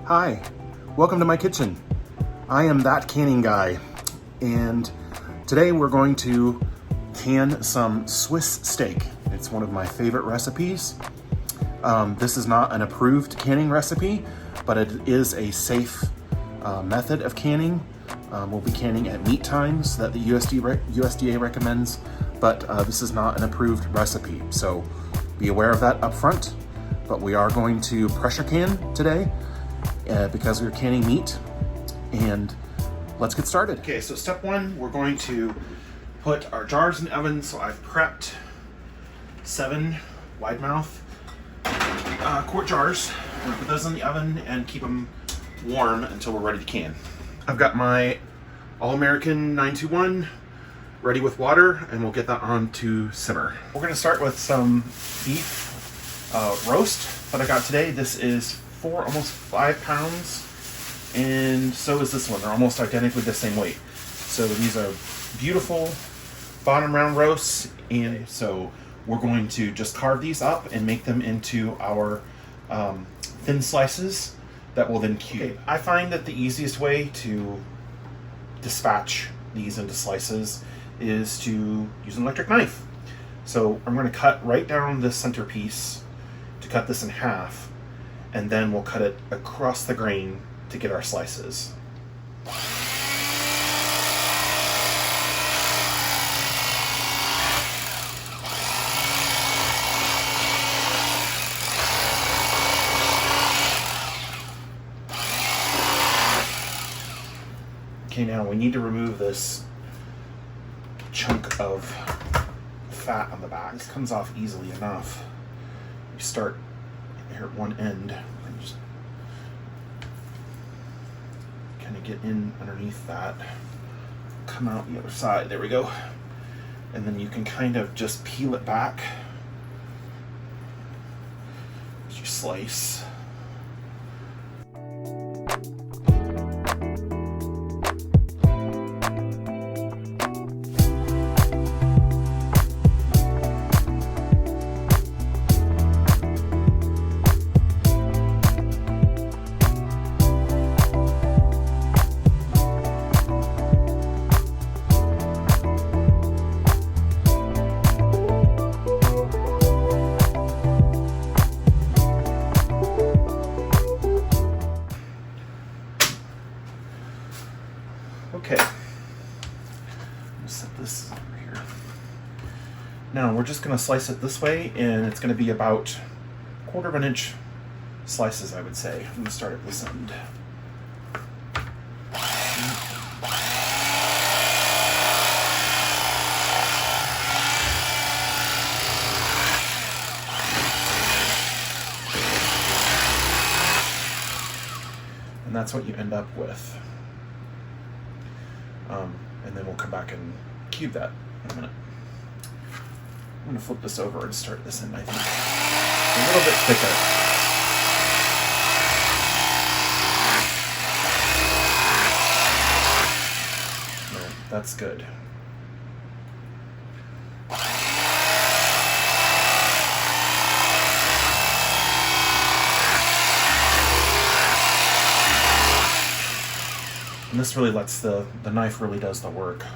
Hi, welcome to my kitchen. I am that canning guy, and today we're going to can some Swiss steak. It's one of my favorite recipes. This is not an approved canning recipe, but it is a safe method of canning. We'll be canning at meat times that the USDA recommends, but this is not an approved recipe, so be aware of that up front. But we are going to pressure can today because we're canning meat, and let's get started. Okay, so step one, we're going to put our jars in the oven. So I've prepped 7 wide mouth quart jars. We're gonna put those in the oven and keep them warm until we're ready to can. I've got my All-American 921 ready with water, and we'll get that on to simmer. We're gonna start with some beef roast that I got today. This is almost 5 pounds, and so is this one. They're almost identically the same weight. So these are beautiful bottom round roasts, and so we're going to just carve these up and make them into our thin slices that will then cube. Okay, I find that the easiest way to dispatch these into slices is to use an electric knife. So I'm going to cut right down this center piece to cut this in half, and then we'll cut it across the grain to get our slices. Okay, now we need to remove this chunk of fat on the back. This comes off easily enough. You start here at one end and just kind of get in underneath that, come out the other side. There we go. And then you can kind of just peel it back as you slice. Okay, set this over here. Now we're just going to slice it this way, and it's going to be about 1/4 of an inch slices, I would say. I'm going to start at this end. And that's what you end up with. And then we'll come back and cube that in a minute. I'm going to flip this over and start this end, I think. A little bit thicker. There, that's good. And this really lets the knife really does the work.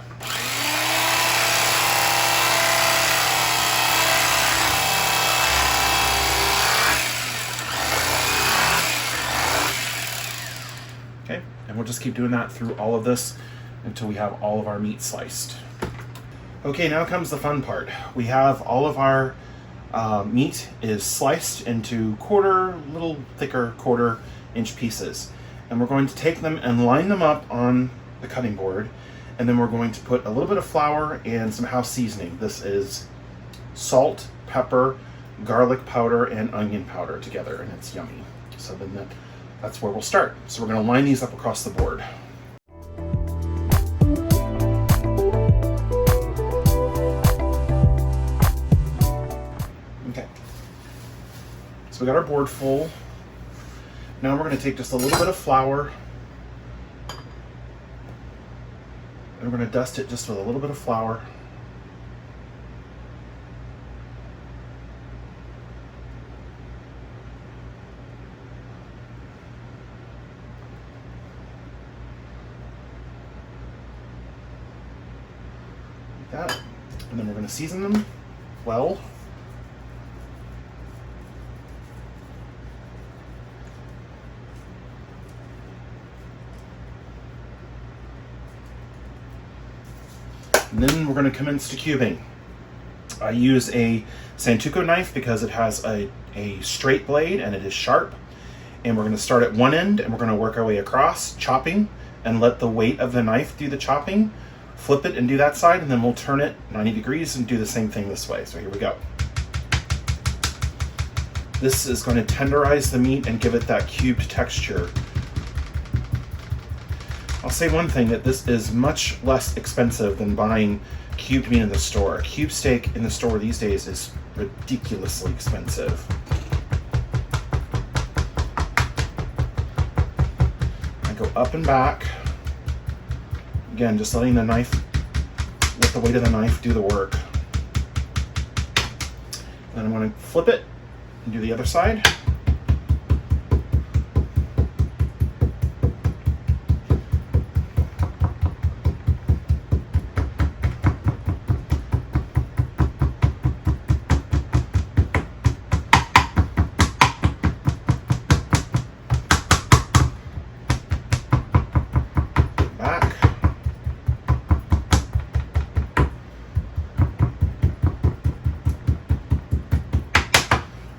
Okay, and we'll just keep doing that through all of this until we have all of our meat sliced. Okay, now comes the fun part. We have all of our meat is sliced into little thicker 1/4 inch pieces. And we're going to take them and line them up on the cutting board, and then we're going to put a little bit of flour and some house seasoning. This is salt, pepper, garlic powder, and onion powder together, and it's yummy. So then that's where we'll start. So we're going to line these up across the board. Okay. So we got our board full. Now we're going to take just a little bit of flour, and we're going to dust it just with a little bit of flour. like that. And then we're going to season them well. And then we're going to commence to cubing. I use a Santoku knife because it has a straight blade and it is sharp. And we're going to start at one end and we're going to work our way across, chopping, and let the weight of the knife do the chopping. Flip it and do that side, and then we'll turn it 90 degrees and do the same thing this way. So here we go. This is going to tenderize the meat and give it that cubed texture. I'll say one thing, that this is much less expensive than buying cubed meat in the store. A cube steak in the store these days is ridiculously expensive. I go up and back. Again, just letting the knife, let the weight of the knife do the work. Then I'm going to flip it and do the other side.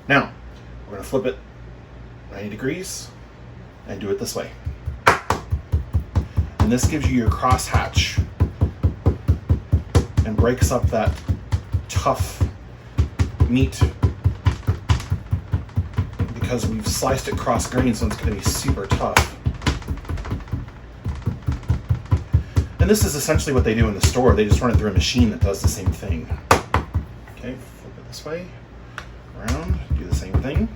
Now, we're going to flip it 90 degrees and do it this way. And this gives you your crosshatch and breaks up that tough meat because we've sliced it cross grain, so it's going to be super tough. And this is essentially what they do in the store. They just run it through a machine that does the same thing. Okay, flip it this way, around, do the same thing.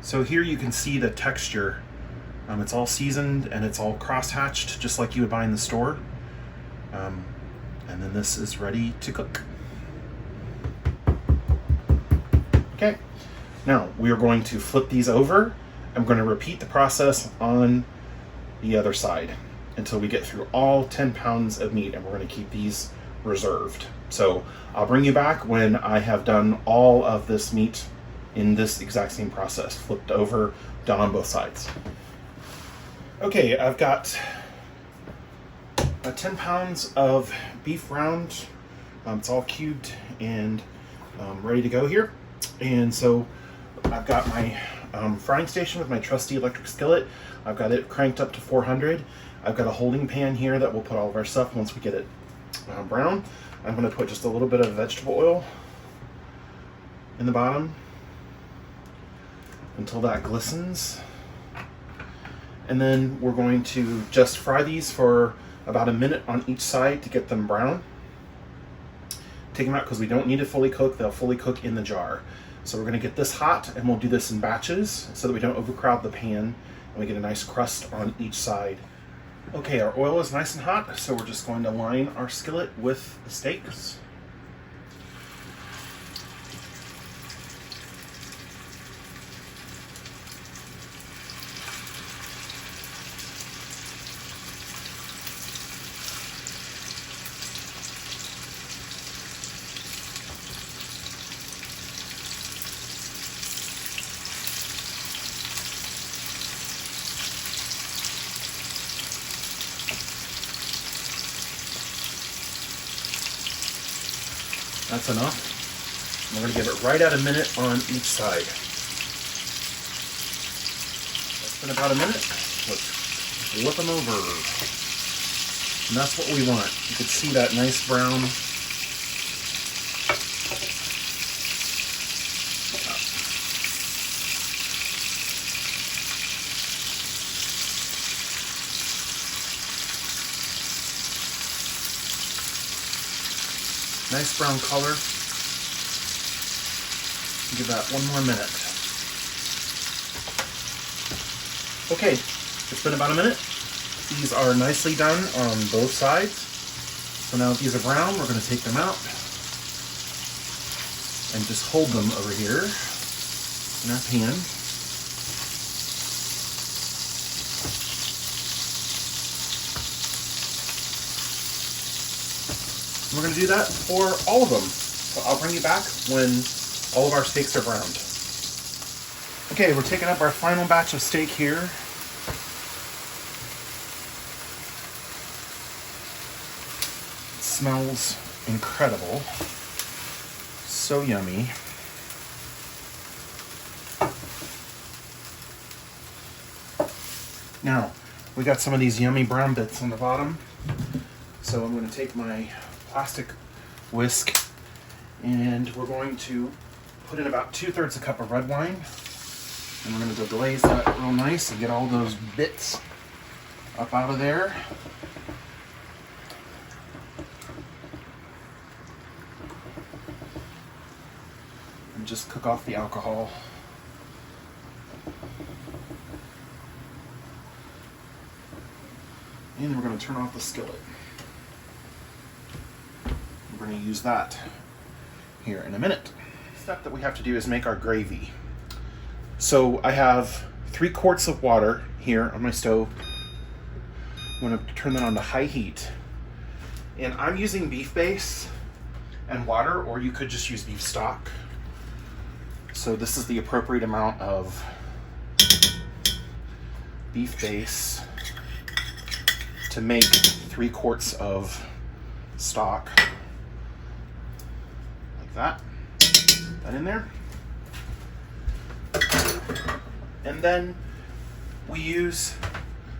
So here you can see the texture. It's all seasoned and it's all cross-hatched just like you would buy in the store. And then this is ready to cook. Okay, now we are going to flip these over. I'm going to repeat the process on the other side until we get through all 10 pounds of meat, and we're going to keep these reserved. So I'll bring you back when I have done all of this meat in this exact same process, flipped over, done on both sides. Okay, I've got 10 pounds of beef round. It's all cubed and ready to go here. And so I've got my frying station with my trusty electric skillet. I've got it cranked up to 400. I've got a holding pan here that we'll put all of our stuff once we get it brown. I'm going to put just a little bit of vegetable oil in the bottom until that glistens. And then we're going to just fry these for about a minute on each side to get them brown. Take them out because we don't need to fully cook. They'll fully cook in the jar. So we're going to get this hot, and we'll do this in batches so that we don't overcrowd the pan and we get a nice crust on each side. Okay, our oil is nice and hot, so we're just going to line our skillet with the steaks. That's enough. We're going to give it right at a minute on each side. That's been about a minute. Let's flip them over. And that's what we want. You can see that nice brown. Nice brown color. Give that one more minute. Okay, it's been about a minute. These are nicely done on both sides. So now that these are brown, we're going to take them out and just hold them over here in our pan. We're going to do that for all of them. So I'll bring you back when all of our steaks are browned. Okay, we're taking up our final batch of steak here. It smells incredible. So yummy. Now, we got some of these yummy brown bits on the bottom. So I'm going to take my plastic whisk and we're going to put in about 2/3 a cup of red wine. And we're going to go glaze that real nice and get all those bits up out of there. And just cook off the alcohol. And we're going to turn off the skillet. We're going to use that here in a minute. The step that we have to do is make our gravy. So I have 3 quarts of water here on my stove. I'm going to turn that on to high heat. And I'm using beef base and water, or you could just use beef stock. So this is the appropriate amount of beef base to make 3 quarts of stock. Like that. Put that in there. And then we use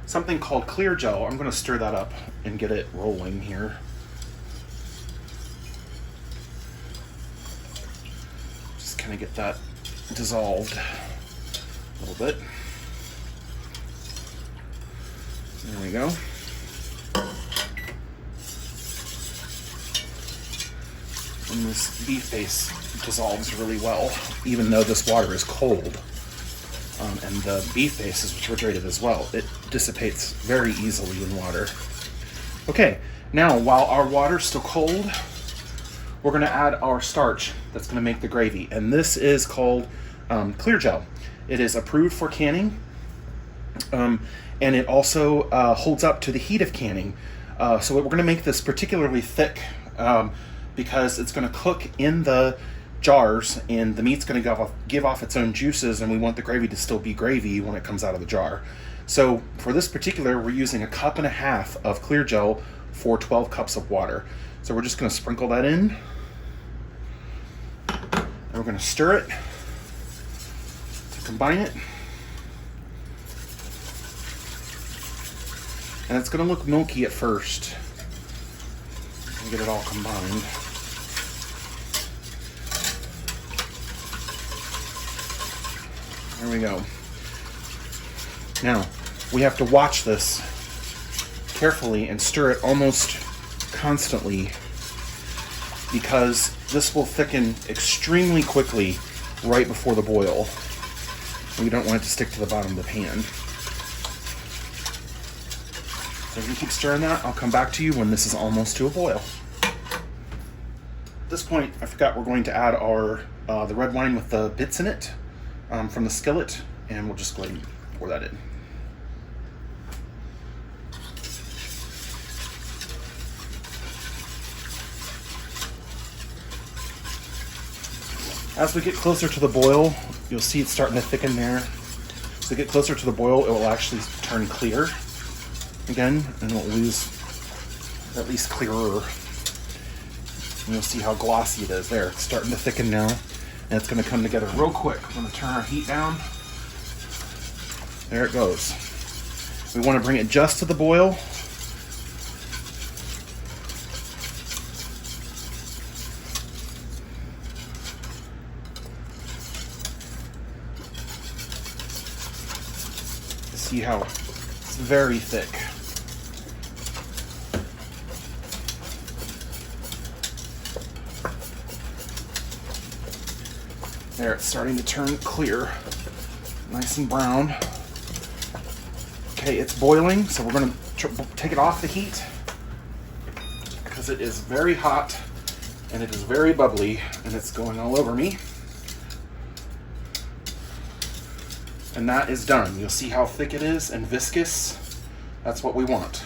something called clear gel. I'm going to stir that up and get it rolling here. Just kind of get that dissolved a little bit. There we go. And this beef base dissolves really well, even though this water is cold. And the beef base is refrigerated as well. It dissipates very easily in water. Okay, now while our water's still cold, we're going to add our starch that's going to make the gravy. And this is called clear gel. It is approved for canning, and it also holds up to the heat of canning. So we're going to make this particularly thick because it's going to cook in the jars and the meat's going to give off its own juices, and we want the gravy to still be gravy when it comes out of the jar. So for this particular, we're using 1.5 cups of clear gel for 12 cups of water. So we're just going to sprinkle that in, and we're going to stir it to combine it. And it's going to look milky at first and get it all combined. There we go. Now, we have to watch this carefully and stir it almost constantly, because this will thicken extremely quickly right before the boil. We don't want it to stick to the bottom of the pan. So if you keep stirring that, I'll come back to you when this is almost to a boil. At this point, I forgot we're going to add our the red wine with the bits in it from the skillet, and we'll just go ahead and pour that in. As we get closer to the boil, you'll see it's starting to thicken there. As we get closer to the boil, it will actually turn clear again, and it will lose at least clearer. And you'll see how glossy it is there. It's starting to thicken now, and it's going to come together real quick. I'm going to turn our heat down. There it goes. We want to bring it just to the boil, see how it's very thick. There, it's starting to turn clear, nice and brown. Okay, it's boiling, so we're gonna take it off the heat because it is very hot and it is very bubbly and it's going all over me. And that is done. You'll see how thick it is and viscous. That's what we want.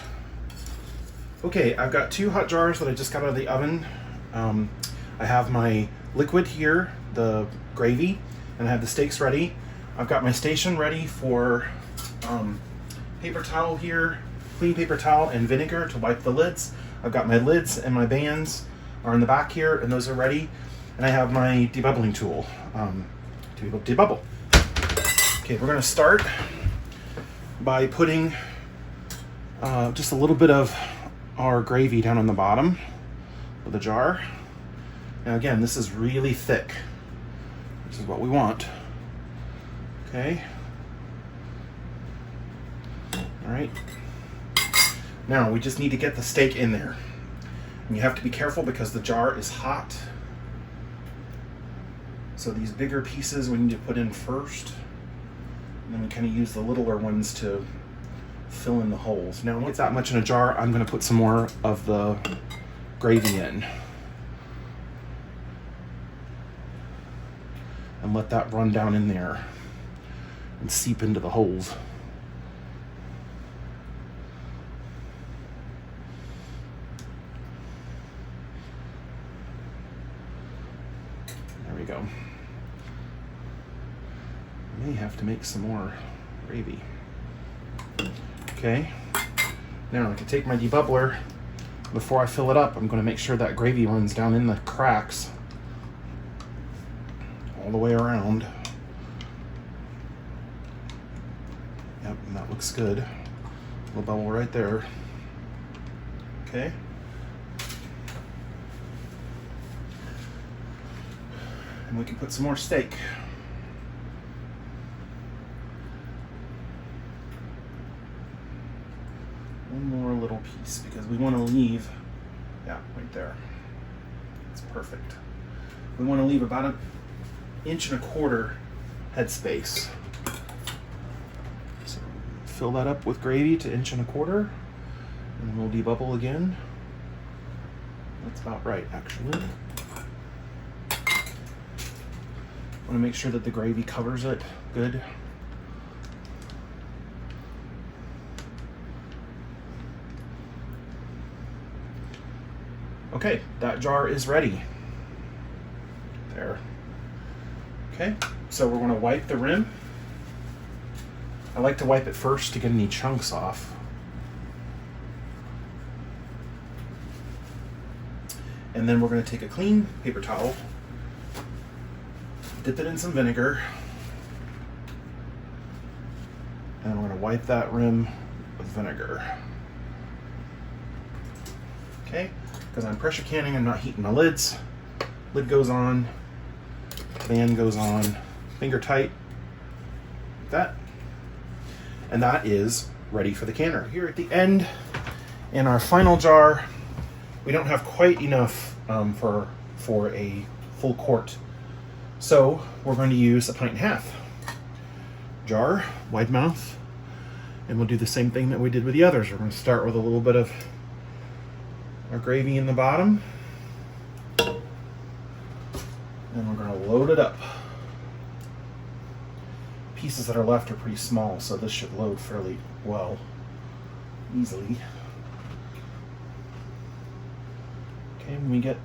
Okay, I've got 2 hot jars that I just got out of the oven. I have my liquid here, the gravy, and I have the steaks ready. I've got my station ready for paper towel here, clean paper towel and vinegar to wipe the lids. I've got my lids and my bands are in the back here, and those are ready. And I have my debubbling tool to debubble. Okay, we're gonna start by putting just a little bit of our gravy down on the bottom of the jar. Now again, this is really thick. This is what we want. Okay. All right. Now we just need to get the steak in there. And you have to be careful because the jar is hot. So these bigger pieces we need to put in first. And then we kind of use the littler ones to fill in the holes. Now, with that much in a jar, I'm going to put some more of the gravy in. And let that run down in there and seep into the holes. There we go. May have to make some more gravy. Okay, now I can take my debubbler. Before I fill it up, I'm going to make sure that gravy runs down in the cracks all the way around. Yep, and that looks good. Little bubble right there. Okay. And we can put some more steak. One more little piece because we want to leave, yeah, right there. It's perfect. We want to leave about 1.25 inches headspace. So fill that up with gravy to 1.25 inches, and we'll debubble again. That's about right, actually. Want to make sure that the gravy covers it good. Okay, that jar is ready. There. Okay, so we're going to wipe the rim. I like to wipe it first to get any chunks off. And then we're going to take a clean paper towel, dip it in some vinegar, and we're going to wipe that rim with vinegar. Okay, because I'm pressure canning, I'm not heating my lids. Lid goes on, band goes on, finger tight, like that. And that is ready for the canner. Here at the end, in our final jar, we don't have quite enough for a full quart. So we're going to use 1.5 pints. Jar, wide mouth, and we'll do the same thing that we did with the others. We're going to start with a little bit of our gravy in the bottom, and we're going to load it up. Pieces that are left are pretty small, so this should load fairly well, easily. Okay, when we get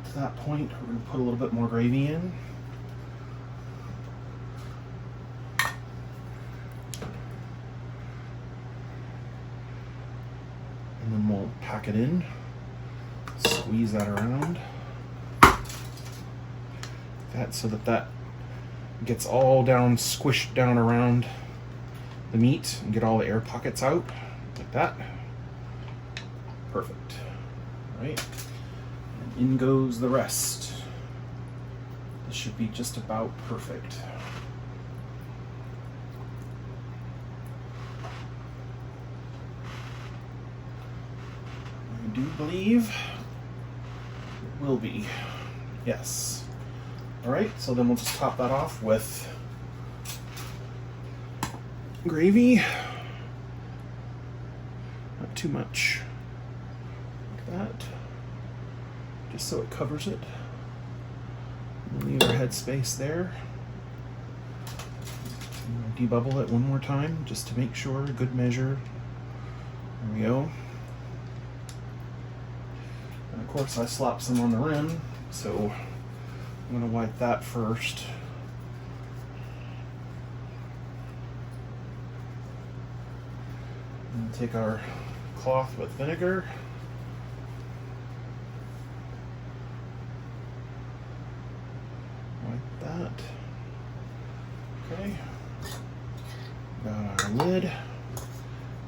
to that point, we're going to put a little bit more gravy in. And then we'll pack it in. Squeeze that around. That so that gets all down, squished down around the meat and get all the air pockets out, like that. Perfect. All right. And in goes the rest. This should be just about perfect. do believe it will be. Yes. All right, so then we'll just top that off with gravy. Not too much. Like that. Just so it covers it. Leave our headspace there. Debubble it one more time just to make sure, good measure. There we go. And of course I slapped some on the rim, so I'm going to wipe that first. And take our cloth with vinegar. Wipe that. Okay. Got our lid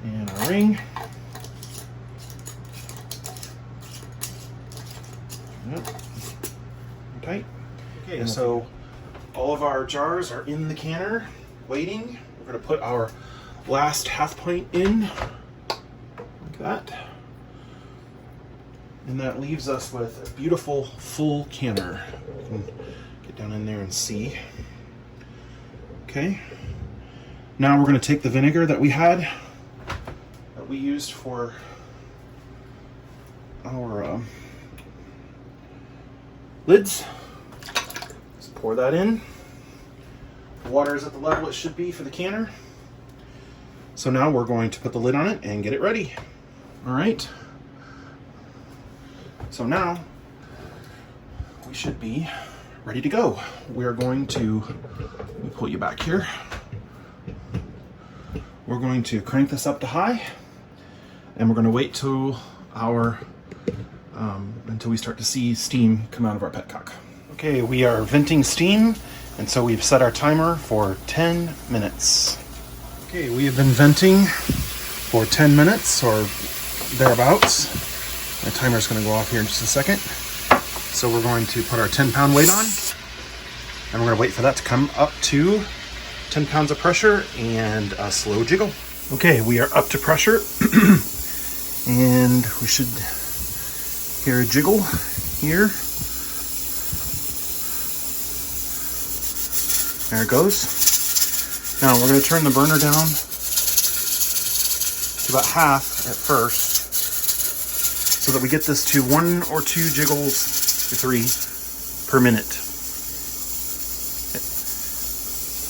and our ring. Yep. Tight. Okay, so all of our jars are in the canner waiting. We're going to put our last half pint in like that. And that leaves us with a beautiful full canner. You can get down in there and see. Okay. Now we're going to take the vinegar that we had, that we used for our lids. Just pour that in. The water is at the level it should be for the canner. So now we're going to put the lid on it and get it ready. All right. So now we should be ready to go. We're going to, let me pull you back here. We're going to crank this up to high, and we're going to wait till until we start to see steam come out of our petcock. Okay, we are venting steam, and so we've set our timer for 10 minutes. Okay, we have been venting for 10 minutes or thereabouts. My timer's going to go off here in just a second. So we're going to put our 10-pound weight on, and we're going to wait for that to come up to 10 pounds of pressure and a slow jiggle. Okay, we are up to pressure and we should hear a jiggle here. There it goes. Now we're going to turn the burner down to about half at first so that we get this to 1 or 2 jiggles to 3 per minute.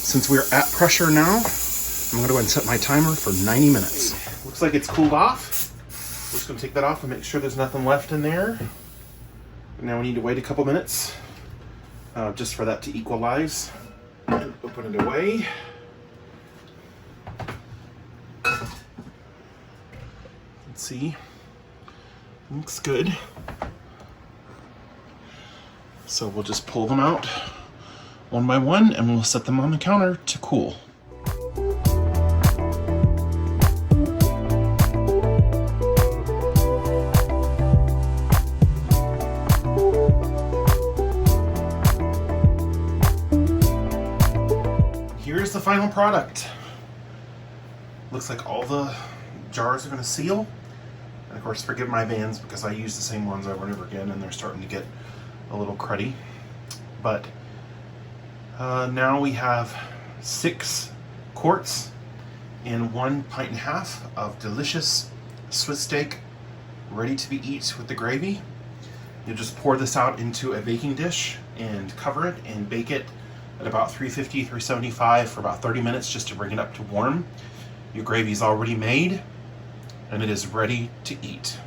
Since we're at pressure now, I'm going to go ahead and set my timer for 90 minutes. Looks like it's cooled off. We're just going to take that off and make sure there's nothing left in there. Now we need to wait a couple minutes just for that to equalize. Open it away. Let's see. Looks good. So we'll just pull them out one by one, and we'll set them on the counter to cool. Here's the final product. Looks like all the jars are going to seal. And of course, forgive my bands because I use the same ones over and over again, and they're starting to get a little cruddy. But now we have 6 quarts and 1.5 pints of delicious Swiss steak ready to be eaten with the gravy. You'll just pour this out into a baking dish and cover it and bake it at about 350, 375 for about 30 minutes just to bring it up to warm. Your gravy is already made and it is ready to eat.